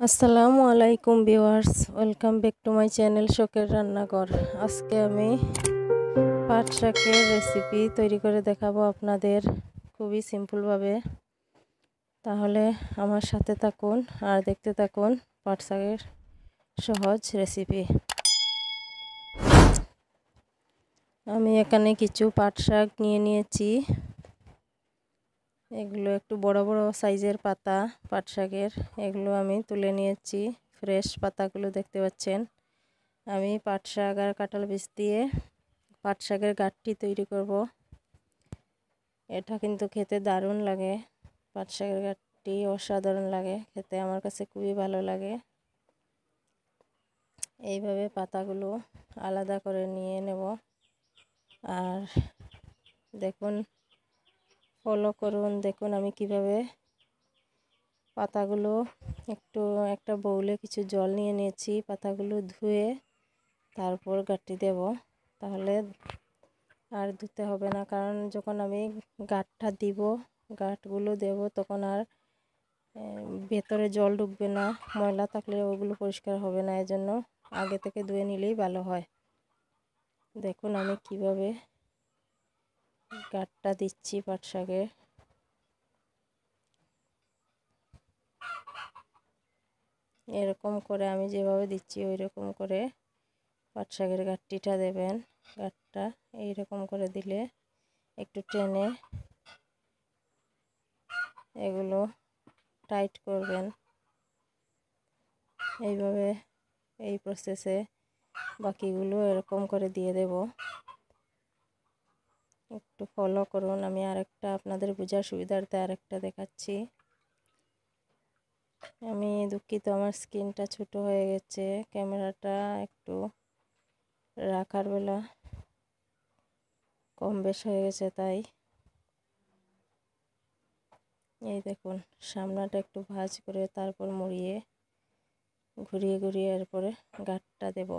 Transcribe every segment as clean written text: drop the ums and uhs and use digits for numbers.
আসসালামু আলাইকুম viewers, welcome back to my channel শখের রান্নাঘর। আজকে আমি পাট শাকের রেসিপি তৈরি করে দেখাবো আপনাদের খুবই সিম্পলভাবে। তাহলে আমার সাথে থাকুন আর দেখতে থাকুন পাট শাকের সহজ রেসিপি। আমি এখানে কিছু পাট শাক নিয়ে নিয়েছি। এগুলো একটু বড় বড় সাইজের পাতা পাট শাকের, এগুলো আমি তুলে নিয়েছি। ফ্রেশ পাতাগুলো দেখতে পাচ্ছেন। আমি পাট শাক আর কাঁঠাল বীজ দিয়ে পাট শাকের গাঁটটি তৈরি করব। এটা কিন্তু খেতে দারুণ লাগে। পাট শাকের গাঁটটি অসাধারণ লাগে খেতে, আমার কাছে খুবই ভালো লাগে। এইভাবে পাতাগুলো আলাদা করে নিয়ে নেব। আর দেখুন, ফলো করুন, দেখুন আমি কিভাবে পাতাগুলো একটা বাউলে কিছু জল নিয়ে নিয়েছি। পাতাগুলো ধুয়ে তারপর গাঁটটি দেব, তাহলে আর ধুতে হবে না। কারণ যখন আমি গাঁটটা দিব, গাঁটগুলো দেব, তখন আর ভেতরে জল ঢুকবে না। ময়লা থাকলে ওগুলো পরিষ্কার হবে না, এজন্য আগে থেকে ধুয়ে নিলেই ভালো হয়। দেখুন আমি কিভাবে গাঁটটা দিচ্ছি পাট শাকে। এরকম করে আমি যেভাবে দিচ্ছি ওই রকম করে পাট শাকের গাঁটটিটা দেবেন। গাঁটটা এইরকম করে দিলে একটু টেনে এগুলো টাইট করবেন। এইভাবে এই প্রসেসে বাকিগুলো এরকম করে দিয়ে দেব। একটু ফলো করুন। আমি আরেকটা আপনাদের বোঝার সুবিধার্থে আরেকটা দেখাচ্ছি। আমি দুঃখিত, আমার স্ক্রিনটা ছোট হয়ে গেছে, ক্যামেরাটা একটু রাখার বেলা কম বেশ হয়ে গেছে, তাই। এই দেখুন, সামনাটা একটু ভাঁজ করে তারপর মুড়িয়ে ঘুরিয়ে ঘুরিয়ে এরপরে গাঁটটা দেব।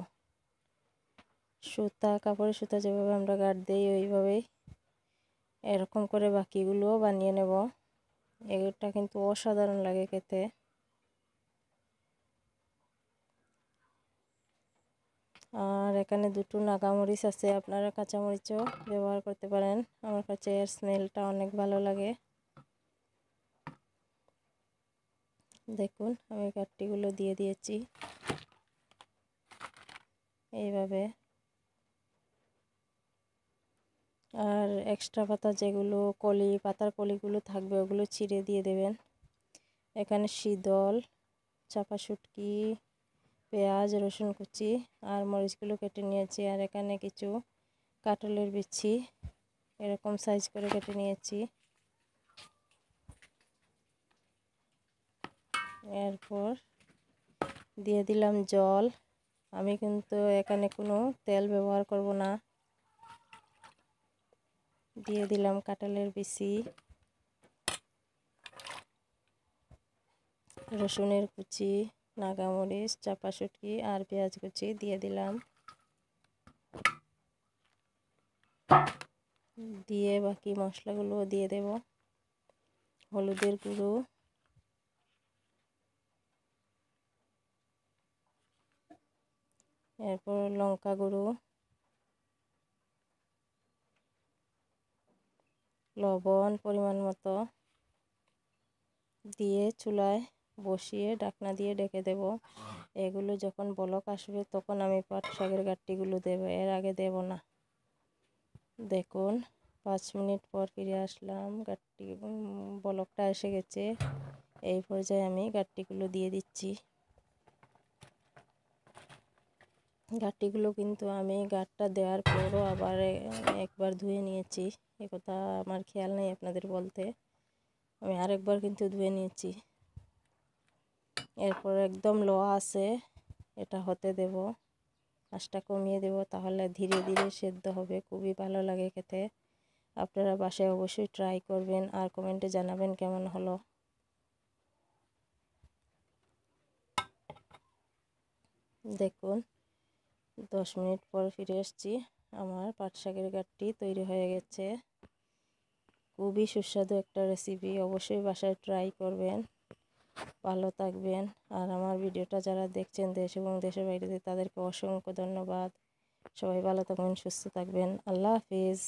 কাপড়ের সুতা যেভাবে আমরা গাঁট দিই ওইভাবেই এরকম করে বাকিগুলোও বানিয়ে নেব। এটা কিন্তু অসাধারণ লাগে খেতে। আর এখানে দুটো নাগামরিচ আছে, আপনারা কাঁচামরিচও ব্যবহার করতে পারেন। আমার কাছে এর স্মেলটা অনেক ভালো লাগে। দেখুন আমি গাঁটটিগুলো দিয়ে দিয়েছি এইভাবে। আর এক্সট্রা পাতা যেগুলো পাতার কলিগুলো থাকবে ওগুলো ছিঁড়ে দিয়ে দেবেন। এখানে শীতল, চাপা শুটকি, পেঁয়াজ, রসুন কুচি আর মরিচগুলো কেটে নিয়েছি। আর এখানে কিছু কাঁঠালের বিচি এরকম সাইজ করে কেটে নিয়েছি। এরপর দিয়ে দিলাম জল। আমি কিন্তু এখানে কোনো তেল ব্যবহার করব না। দিয়ে দিলাম কাঁঠালের বিচি, রসুনের কুচি, নাগামরিচ, চাপা শুটকি আর পেঁয়াজ কুচি দিয়ে দিলাম। দিয়ে বাকি মশলাগুলো দিয়ে দেব। হলুদের গুঁড়ো, এরপর লঙ্কা গুঁড়ো, লবণ পরিমাণ মতো দিয়ে চুলায় বসিয়ে ঢাকনা দিয়ে ঢেকে দেব। এগুলো যখন বলক আসবে তখন আমি পাট শাকের গাঁটটিগুলো দেব, এর আগে দেব না। দেখুন 5 মিনিট পর ফিরে আসলাম, গাঁটটি বলকটা এসে গেছে। এই পর্যায়ে আমি গাঁটটিগুলো দিয়ে দিচ্ছি। গাঁটটিগুলো কিন্তু আমি গাঁটটা দেওয়ার পরও আবার একবার ধুয়ে নিয়েছি। এ কথা আমার খেয়াল নেই আপনাদের বলতে, আমি আরেকবার কিন্তু ধুয়ে নিয়েছি। এরপর একদম লো আছে এটা হতে দেব, আঁচটা কমিয়ে দেব, তাহলে ধীরে ধীরে সেদ্ধ হবে। খুবই ভালো লাগে খেতে। আপনারা বাসায় অবশ্যই ট্রাই করবেন আর কমেন্টে জানাবেন কেমন হলো। দেখুন 10 মিনিট পর ফিরে এসেছি, আমার পাট শাকের গাঁটটি তৈরি হয়ে গেছে। খুবই সুস্বাদু একটা রেসিপি, অবশ্যই বাসায় ট্রাই করবেন। ভালো থাকবেন। আর আমার ভিডিওটা যারা দেখছেন দেশ এবং দেশের বাইরে তাদেরকে অসংখ্য ধন্যবাদ। সবাই ভালো থাকবেন, সুস্থ থাকবেন। আল্লাহ হাফিজ।